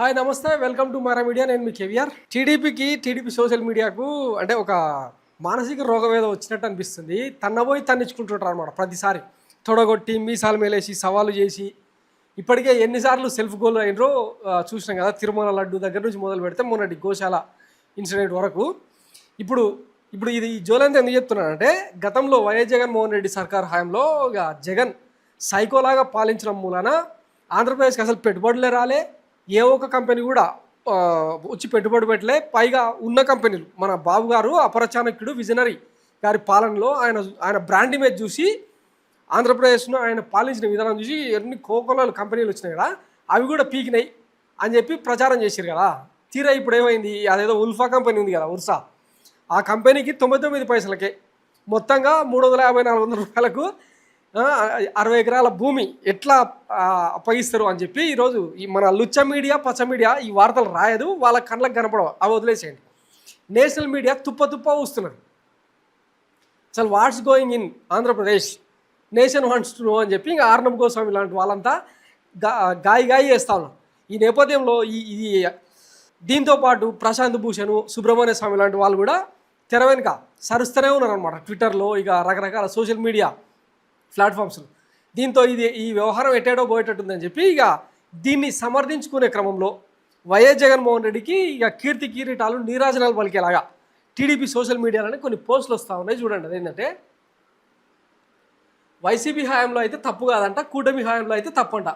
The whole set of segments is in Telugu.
హాయ్ నమస్తే, వెల్కమ్ టు మారా మీడియా. నేను మీ కేవీఆర్. టీడీపీ సోషల్ మీడియాకు అంటే ఒక మానసిక రోగం ఏదో వచ్చినట్టు అనిపిస్తుంది. తన్నబోయి తన్నించుకుంటుంటారు అనమాట. ప్రతిసారి తొడగొట్టి మీసాలు మేలేసి సవాలు చేసి ఇప్పటికే ఎన్నిసార్లు సెల్ఫ్ గోల్ అయినరో చూసినాం కదా. తిరుమల లడ్డు దగ్గర నుంచి మొదలు పెడితే మొన్నటి గోశాల ఇన్సిడెంట్ వరకు. ఇప్పుడు ఇప్పుడు ఇది జోలంతా ఎందుకు చెప్తున్నానంటే, గతంలో వైఎస్ జగన్మోహన్ రెడ్డి సర్కార్ హయాంలో ఇక జగన్ సైకోలాగా పాలించడం మూలన ఆంధ్రప్రదేశ్కి అసలు పెట్టుబడులే రాలే. ఏ ఒక్క కంపెనీ కూడా వచ్చి పెట్టుబడి పెట్టలే. పైగా ఉన్న కంపెనీలు, మన బాబు గారు అపరచాణక్యుడు విజనరీ గారి పాలనలో ఆయన బ్రాండ్ ఇమేజ్ చూసి, ఆంధ్రప్రదేశ్ను ఆయన పాలించిన విధానం చూసి ఎన్ని కోకొల్లలు కంపెనీలు వచ్చినాయి కదా, అవి కూడా పీకినాయి అని చెప్పి ప్రచారం చేశారు కదా. తీరా ఇప్పుడు ఏమైంది, అదేదో ఉల్ఫా కంపెనీ ఉంది కదా, ఉర్సా, ఆ కంపెనీకి 99 పైసలకే మొత్తంగా 350-400 రూపాయలకు 60 ఎకరాల భూమి ఎట్లా అప్పగిస్తారు అని చెప్పి ఈరోజు ఈ మన లుచ్చ మీడియా, పచ్చ మీడియా ఈ వార్తలు రాయదు, వాళ్ళ కళ్ళకు కనపడవు, అవి వదిలేసేయండి. నేషనల్ మీడియా తుప్ప వస్తున్నారు. అసలు what's going in Andhra Pradesh, nation wants to know అని చెప్పి ఇంకా ఆర్నబ్ గోస్వామి లాంటి వాళ్ళంతా గాయి చేస్తా ఉన్నారు. ఈ నేపథ్యంలో ఇది దీంతోపాటు ప్రశాంత్ భూషణ్, సుబ్రహ్మణ్య స్వామి లాంటి వాళ్ళు కూడా తెర వెనుక సరుస్తూనే ఉన్నారు అనమాట. ట్విట్టర్లో ఇక రకరకాల సోషల్ మీడియా ప్లాట్ఫామ్స్లో. దీంతో ఈ వ్యవహారం ఎట్టేడో పోయేటట్టుందని చెప్పి ఇక దీన్ని సమర్థించుకునే క్రమంలో వైఎస్ జగన్మోహన్ రెడ్డికి ఇక కీర్తి కిరీటాలు నీరాజనాలు పలికేలాగా టీడీపీ సోషల్ మీడియాలోనే కొన్ని పోస్టులు వస్తూ ఉన్నాయి. చూడండి, అదేంటంటే వైసీపీ హయాంలో అయితే తప్పు కాదంట, కూటమి హయాంలో అయితే తప్పంట.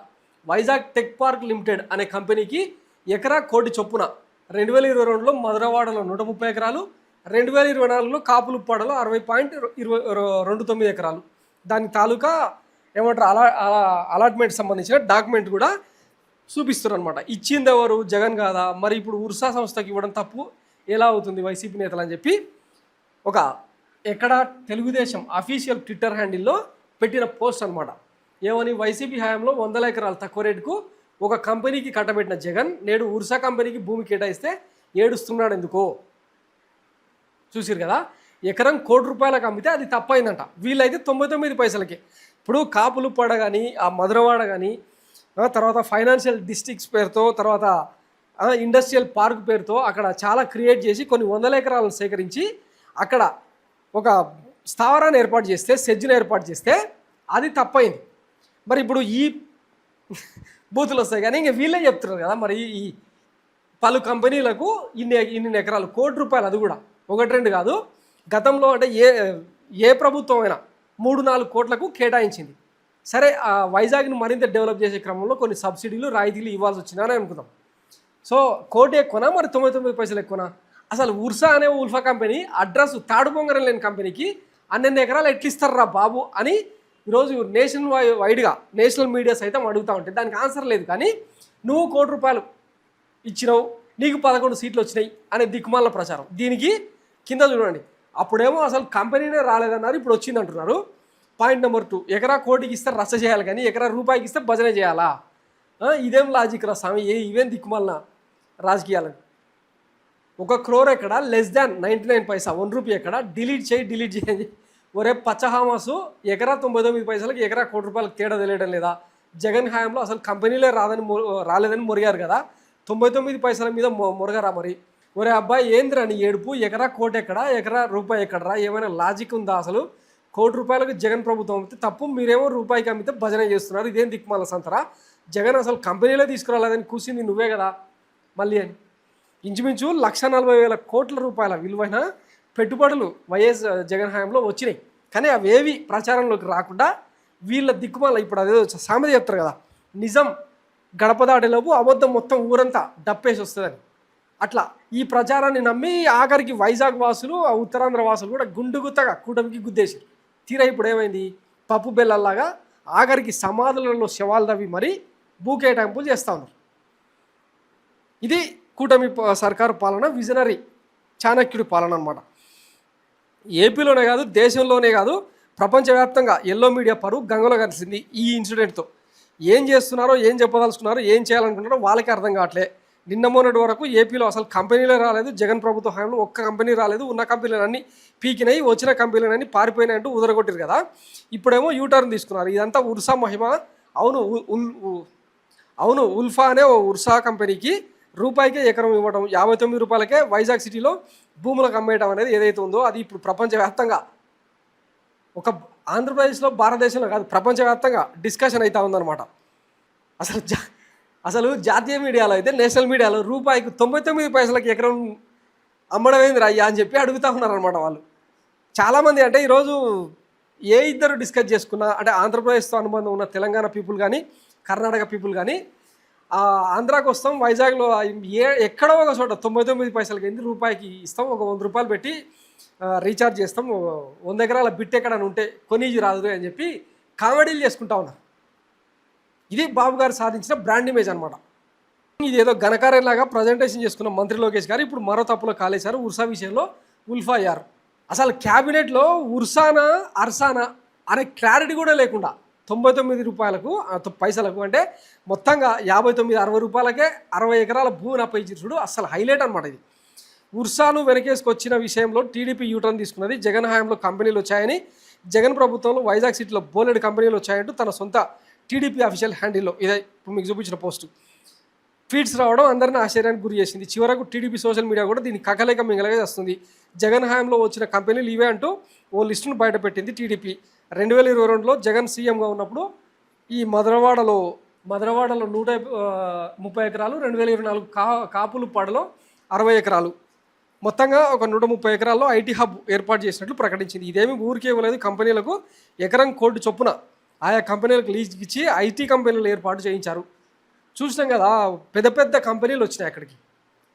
వైజాగ్ టెక్ పార్క్ లిమిటెడ్ అనే కంపెనీకి ఎకరా కోటి చొప్పున 2022లో మధురవాడలో 130 ఎకరాలు, 2024లో కాపులుప్పాడలో 60.29 ఎకరాలు. దాని తాలూకా ఏమంటారు అలాట్మెంట్ సంబంధించిన డాక్యుమెంట్ కూడా చూపిస్తారు అనమాట. ఇచ్చింది ఎవరు, జగన్ కాదా? మరి ఇప్పుడు ఉర్సా సంస్థకి ఇవ్వడం తప్పు ఎలా అవుతుంది వైసీపీ నేతలు అని చెప్పి ఒక ఎక్కడ తెలుగుదేశం అఫీషియల్ ట్విట్టర్ హ్యాండిల్లో పెట్టిన పోస్ట్ అనమాట. ఏమని, వైసీపీ హయాంలో 100 ఎకరాలు తక్కువ రేటుకు ఒక కంపెనీకి కట్టబెట్టిన జగన్ నేడు ఉర్సా కంపెనీకి భూమి కేటాయిస్తే ఏడుస్తున్నాడు ఎందుకో. చూసిరు కదా, ఎకరం ₹1,00,00,000 అమ్మితే అది తప్పైందంట. వీళ్ళైతే 99 పైసలకి. ఇప్పుడు కాపులుప్పాడ కానీ, ఆ మధురవాడ కానీ, తర్వాత ఫైనాన్షియల్ డిస్ట్రిక్ట్స్ పేరుతో, తర్వాత ఇండస్ట్రియల్ పార్క్ పేరుతో అక్కడ చాలా క్రియేట్ చేసి కొన్ని 100 ఎకరాలను సేకరించి అక్కడ ఒక స్థావరాన్ని ఏర్పాటు చేస్తే, సెజ్ను ఏర్పాటు చేస్తే అది తప్పైంది. మరి ఇప్పుడు ఈ బూతులు వస్తాయి కానీ ఇంకా వీళ్ళే చెప్తున్నారు కదా, మరి ఈ పలు కంపెనీలకు ఇన్ని ఎకరాలు ₹1,00,00,000, అది కూడా 1-2 కాదు. గతంలో అంటే ఏ ప్రభుత్వం అయినా 3-4 కోట్లకు కేటాయించింది. సరే, ఆ వైజాగ్ను మరింత డెవలప్ చేసే క్రమంలో కొన్ని సబ్సిడీలు, రాయితీలు ఇవ్వాల్సి వచ్చిందని అనుకుందాం. సో కోటి ఎక్కువనా, మరి 99 పైసలు ఎక్కువనా? అసలు ఉర్సా అనే ఉల్ఫా కంపెనీ అడ్రస్ తాడుబొంగరం లేని కంపెనీకి అన్నెన్ని ఎకరాలు ఎట్లిస్తారా బాబు అని ఈరోజు వైడ్గా నేషనల్ మీడియా సైతం అడుగుతూ ఉంటే దానికి ఆన్సర్ లేదు. కానీ నువ్వు ₹1,00,00,000 ఇచ్చినావు, నీకు 11 సీట్లు వచ్చినాయి అనే దిక్కుమాల ప్రచారం. దీనికి కింద చూడండి, అప్పుడేమో అసలు కంపెనీనే రాలేదన్నారు, ఇప్పుడు వచ్చింది అంటున్నారు. పాయింట్ నెంబర్ 2, ఎకరా కోటికి ఇస్తే రచ్చ చేయాలి కానీ ఎకరా రూపాయికి ఇస్తే భజన చేయాలా? ఇదేం లాజిక్ రా స్వామి, ఇవేం దిక్కుమాలిన రాజకీయాలని. 1 crore ఎక్కడ, <99 పైసా, ₹1 ఎక్కడ, డిలీట్ చేయి. ఒరే పచ్చహామాసు, ఎకరా 99 పైసలకి ఎకరా ₹1,00,00,000 తేడా తెలియడం లేదా? జగన్ హయాంలో అసలు కంపెనీలే రాలేదని మొరిగారు కదా, 99 పైసల మీద మొరగరా మరి? ఒరే అబ్బాయి, ఏంద్రా నీ ఏడుపు? ఎకరా కోటి ఎక్కడ, ఎకరా రూపాయి ఎక్కడరా? ఏమైనా లాజిక్ ఉందా అసలు? ₹1,00,00,000 జగన్ ప్రభుత్వం అమ్మితే తప్పు, మీరేమో రూపాయికి అమ్మితే భజన చేస్తున్నారు. ఇదేం దిక్కుమాల సంతరా? జగన్ అసలు కంపెనీలే తీసుకురాలేదని కూర్చుంది నువ్వే కదా మళ్ళీ అని. ఇంచుమించు ₹1,40,000 కోట్ల విలువైన పెట్టుబడులు వైఎస్ జగన్ హయాంలో వచ్చినాయి. కానీ అవేవి ప్రచారంలోకి రాకుండా వీళ్ళ దిక్కుమాల, ఇప్పుడు అదేదో సామెత చెప్తారు కదా, నిజం గడప దాటేలోపు అబద్ధం మొత్తం ఊరంతా డప్పేసి వస్తుందని. అట్లా ఈ ప్రచారాన్ని నమ్మి ఆఖరికి వైజాగ్ వాసులు, ఉత్తరాంధ్ర వాసులు కూడా గుండుగుత్తగా కూటమికి గుద్దేశారు. తీరా ఇప్పుడు ఏమైంది, పప్పు బెల్లల్లాగా ఆఖరికి సమాధులలో శవాలు తవ్వి మరీ కేటాయింపులు చేస్తూ ఉన్నారు. ఇది కూటమి సర్కారు పాలన, విజనరీ చాణక్యుడి పాలన అనమాట. ఏపీలోనే కాదు, దేశంలోనే కాదు, ప్రపంచవ్యాప్తంగా ఎల్లో మీడియా పరువు గంగలో కలిసింది ఈ ఇన్సిడెంట్తో. ఏం చేస్తున్నారో, ఏం చెప్పదలుచుకున్నారో, ఏం చేయాలనుకుంటున్నారో వాళ్ళకి అర్థం కావట్లే. నిన్న మొన్నటి వరకు ఏపీలో అసలు కంపెనీలే రాలేదు, జగన్ ప్రభుత్వ హయాంలో ఒక్క కంపెనీ రాలేదు, ఉన్న కంపెనీలన్నీ పీకినాయి, వచ్చిన కంపెనీలన్నీ పారిపోయినాయి అంటూ ఉదరగొట్టారు కదా. ఇప్పుడేమో యూటర్న్ తీసుకున్నారు. ఇదంతా ఉర్సా మహిమ. అవును, ఉల్ఫా అనే ఉర్సా కంపెనీకి రూపాయికే ఎకరం ఇవ్వడం, 59 రూపాయలకే వైజాగ్ సిటీలో భూములకు అమ్మేయడం అనేది ఏదైతే ఉందో అది ఇప్పుడు ప్రపంచవ్యాప్తంగా ఒక ఆంధ్రప్రదేశ్లో భారతదేశంలో కాదు ప్రపంచవ్యాప్తంగా డిస్కషన్ అవుతా ఉందన్నమాట. అసలు జాతీయ మీడియాలో అయితే నేషనల్ మీడియాలో రూపాయికి 99 పైసలకి ఎకరం అమ్మడం ఏంది అయ్యా అని చెప్పి అడుగుతూ ఉన్నారనమాట వాళ్ళు. చాలామంది అంటే ఈరోజు ఏ ఇద్దరు డిస్కస్ చేసుకున్నా అంటే ఆంధ్రప్రదేశ్తో అనుబంధం ఉన్న తెలంగాణ పీపుల్ కానీ కర్ణాటక పీపుల్ కానీ ఆంధ్రాకి వస్తాం వైజాగ్లో ఎక్కడో ఒక చోట 99 పైసలకి ఏంది రూపాయికి ఇస్తాం, ఒక 100 రూపాయలు పెట్టి రీఛార్జ్ చేస్తాం, 100 ఎకరాల బిట్ ఎక్కడని ఉంటే కొనీజీ రాదు అని చెప్పి కామెడీలు చేసుకుంటా ఉన్నారు. ఇది బాబు గారు సాధించిన బ్రాండ్ ఇమేజ్ అనమాట. ఇది ఏదో ఘనకార్యంలాగా ప్రజెంటేషన్ చేసుకున్న మంత్రి లోకేష్ గారు ఇప్పుడు మరో తప్పులో కాలేశారు. ఉర్సా విషయంలో ఉల్ఫా అయ్యారు. అసలు క్యాబినెట్లో ఉర్సానా అర్సానా అనే క్లారిటీ కూడా లేకుండా 99 పైసలకు అంటే మొత్తంగా 59-60 రూపాయలకే 60 ఎకరాల భూమిని అప్పగించుడు అసలు హైలైట్ అనమాట. ఇది ఉర్సాను వెనకేసుకొచ్చిన విషయంలో టీడీపీ యూటర్న్ తీసుకున్నది. జగన్ హయాంలో కంపెనీలు వచ్చాయని, జగన్ ప్రభుత్వంలో వైజాగ్ సిటీలో బోలెడు కంపెనీలు వచ్చాయంటూ తన సొంత టీడీపీ అఫీషియల్ హ్యాండిల్లో ఇదే ఇప్పుడు మీకు చూపించిన పోస్టు ఫీడ్స్ రావడం అందరినీ ఆశ్చర్యానికి గురి చేసింది. చివరకు టీడీపీ సోషల్ మీడియా కూడా దీన్ని కకలేక మింగలగా చేస్తుంది. జగన్ హయాంలో వచ్చిన కంపెనీలు ఇవే అంటూ ఓ లిస్టును బయటపెట్టింది టీడీపీ. 2022లో జగన్ సీఎంగా ఉన్నప్పుడు ఈ మధురవాడలో 130 ఎకరాలు, 2024 కాపులుపాడులో 60 ఎకరాలు, మొత్తంగా ఒక 130 ఎకరాల్లో ఐటీ హబ్ ఏర్పాటు చేసినట్లు ప్రకటించింది. ఇదేమి ఊరికే ఇవ్వలేదు, కంపెనీలకు ఎకరం కోటి చొప్పున ఆయా కంపెనీలకు లీజ్కి ఇచ్చి ఐటీ కంపెనీలు ఏర్పాటు చేయించారు. చూసినాం కదా, పెద్ద పెద్ద కంపెనీలు వచ్చినాయి అక్కడికి.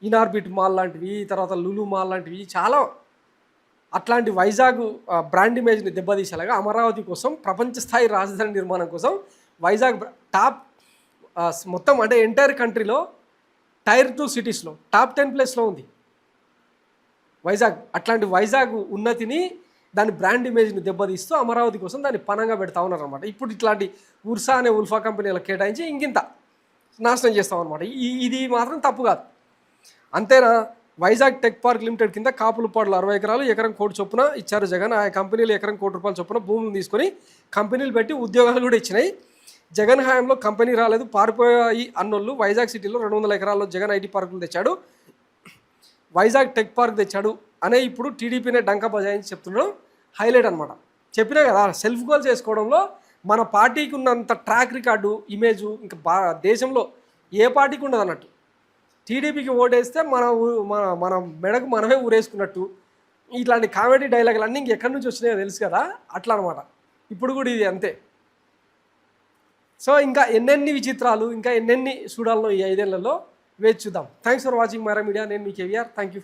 ఇనార్బిట్ మాల్ లాంటివి, తర్వాత లులు మాల్ లాంటివి చాలా. అట్లాంటి వైజాగ్ బ్రాండ్ ఇమేజ్ని దెబ్బతీసేలాగా అమరావతి కోసం ప్రపంచ స్థాయి రాజధాని నిర్మాణం కోసం వైజాగ్ టాప్ మొత్తం అంటే ఎంటైర్ కంట్రీలో టైర్ 2 సిటీస్లో టాప్ 10 ప్లేస్లో ఉంది వైజాగ్. అట్లాంటి వైజాగ్ ఉన్నతిని దాని బ్రాండ్ ఇమేజ్ని దెబ్బతీస్తూ అమరావతి కోసం దాన్ని పనంగా పెడతా ఉన్నారనమాట. ఇప్పుడు ఇట్లాంటి ఉర్సా అనే ఉల్ఫా కంపెనీలకు కేటాయించి ఇంకింత నాశనం చేస్తామన్నమాట. ఇది మాత్రం తప్పు కాదు. అంతేనా, వైజాగ్ టెక్ పార్క్ లిమిటెడ్ కింద కాపులపాడులో 60 ఎకరాలు ఎకరం కోటి చొప్పున ఇచ్చారు జగన్. ఆ కంపెనీలు ఎకరం కోటి రూపాయల చొప్పున భూములు తీసుకొని కంపెనీలు పెట్టి ఉద్యోగాలు కూడా ఇచ్చినాయి. జగన్ హయాంలో కంపెనీ రాలేదు, పారిపోయాయి అన్నోళ్ళు వైజాగ్ సిటీలో 200 ఎకరాల్లో జగన్ ఐటీ పార్కులు తెచ్చాడు, వైజాగ్ టెక్ పార్క్ తెచ్చాడు అనే ఇప్పుడు టీడీపీనే డంకా బజాయించి చెప్తుండడం హైలైట్ అనమాట. చెప్పినా కదా, సెల్ఫ్ గోల్ చేసుకోవడంలో మన పార్టీకి ఉన్నంత ట్రాక్ రికార్డు ఇమేజు ఇంకా దేశంలో ఏ పార్టీకి ఉండదు అన్నట్టు. టీడీపీకి ఓటేస్తే మన మెడకు మనమే ఊరేసుకున్నట్టు ఇట్లాంటి కామెడీ డైలాగులు అన్నీ ఇంకెక్కడి నుంచి వచ్చినాయో తెలుసు కదా, అట్లా అనమాట. ఇప్పుడు కూడా ఇది అంతే. సో ఇంకా ఎన్నెన్ని విచిత్రాలు, ఇంకా ఎన్నెన్ని చూడాలనో ఈ 5 ఏళ్లలో వేచి చూద్దాం. Thanks for watching Myra media. నేను మీ కేవీఆర్. Thank you.